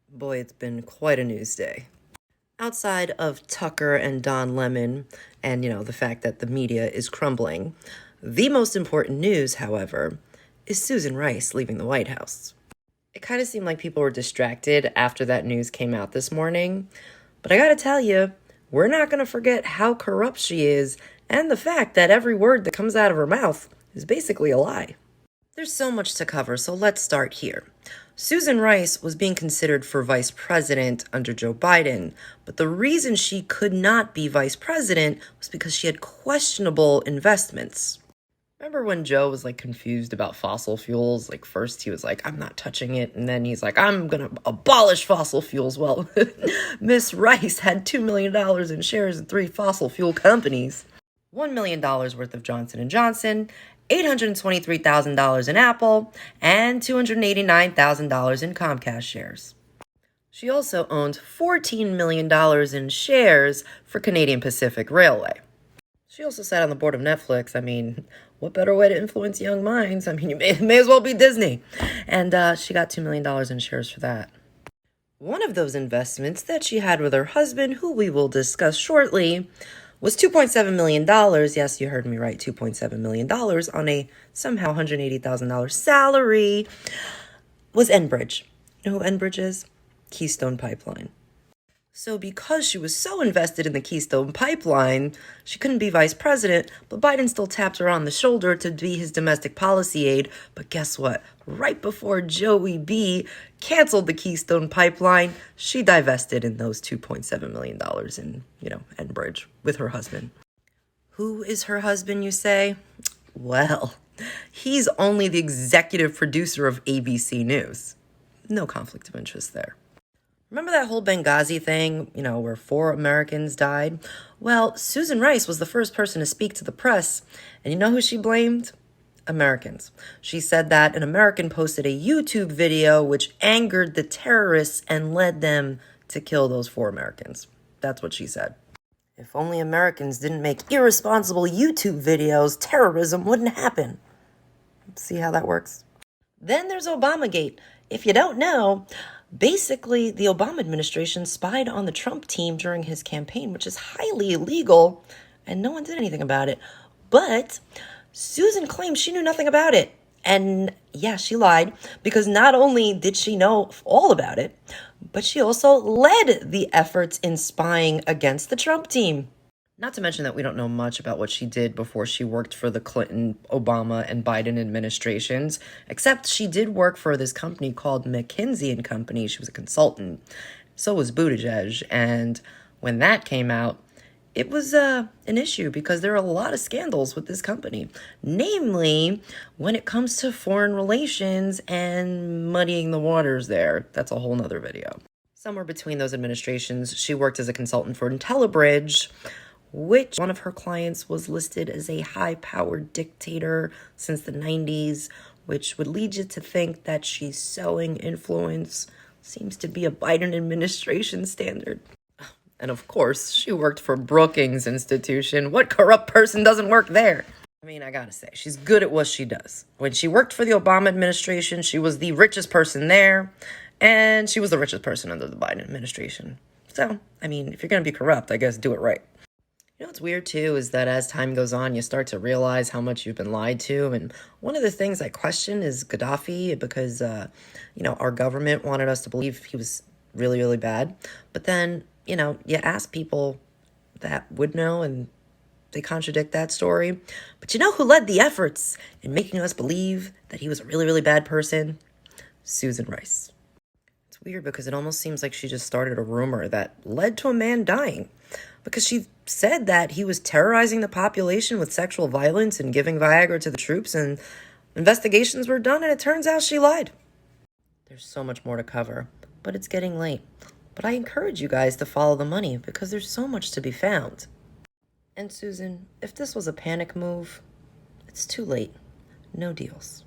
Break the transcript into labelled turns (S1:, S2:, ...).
S1: Boy, it's been quite a news day. Outside of Tucker and Don Lemon, and the fact that the media is crumbling, the most important news, however, is Susan Rice leaving the White House. It kind of seemed like people were distracted after that news came out this morning, but I gotta tell you, we're not gonna forget how corrupt she is and the fact that every word that comes out of her mouth is basically a lie. There's so much to cover, so let's start here. Susan Rice was being considered for vice president under Joe Biden, but the reason she could not be vice president was because she had questionable investments. Remember when Joe was confused about fossil fuels? First he was like, I'm not touching it. And then he's like, I'm going to abolish fossil fuels. Well, Miss Rice had $2 million in shares in 3 fossil fuel companies. $1 million worth of Johnson & Johnson, $823,000 in Apple, and $289,000 in Comcast shares. She also owned $14 million in shares for Canadian Pacific Railway. She also sat on the board of Netflix. I mean, what better way to influence young minds? I mean, you may as well be Disney. And she got $2 million in shares for that. One of those investments that she had with her husband, who we will discuss shortly, was $2.7 million. Yes, you heard me right, $2.7 million on a somehow $180,000 salary, was Enbridge. You know who Enbridge is? Keystone Pipeline. So because she was so invested in the Keystone Pipeline, she couldn't be vice president, but Biden still tapped her on the shoulder to be his domestic policy aide. But guess what? Right before Joey B canceled the Keystone Pipeline, she divested in those $2.7 million in, Enbridge with her husband. Who is her husband, you say? Well, he's only the executive producer of ABC News. No conflict of interest there. Remember that whole Benghazi thing, where 4 Americans died? Well, Susan Rice was the first person to speak to the press, and you know who she blamed? Americans. She said that an American posted a YouTube video which angered the terrorists and led them to kill those 4 Americans. That's what she said. If only Americans didn't make irresponsible YouTube videos, terrorism wouldn't happen. See how that works? Then there's Obamagate. If you don't know, basically, the Obama administration spied on the Trump team during his campaign, which is highly illegal, and no one did anything about it. But Susan claims she knew nothing about it. And yeah, she lied, because not only did she know all about it, but she also led the efforts in spying against the Trump team. Not to mention that we don't know much about what she did before she worked for the Clinton, Obama, and Biden administrations, except she did work for this company called McKinsey & Company. She was a consultant. So was Buttigieg. And when that came out, it was an issue because there are a lot of scandals with this company, namely when it comes to foreign relations and muddying the waters there. That's a whole nother video. Somewhere between those administrations, she worked as a consultant for IntelliBridge, which one of her clients was listed as a high-powered dictator since the 90s, which would lead you to think that she's selling influence. Seems to be a Biden administration standard. And of course, she worked for Brookings Institution. What corrupt person doesn't work there? I mean, I gotta say, she's good at what she does. When she worked for the Obama administration, she was the richest person there, and she was the richest person under the Biden administration. So, I mean, if you're gonna be corrupt, I guess do it right. What's weird, too, is that as time goes on, you start to realize how much you've been lied to. And one of the things I question is Gaddafi, because, our government wanted us to believe he was really, really bad. But then, you ask people that would know, and they contradict that story. But you know who led the efforts in making us believe that he was a really, really bad person? Susan Rice. It's weird because it almost seems like she just started a rumor that led to a man dying. Because she said that he was terrorizing the population with sexual violence and giving Viagra to the troops, and investigations were done, and it turns out she lied. There's so much more to cover, but it's getting late. But I encourage you guys to follow the money because there's so much to be found. And Susan, if this was a panic move, it's too late. No deals.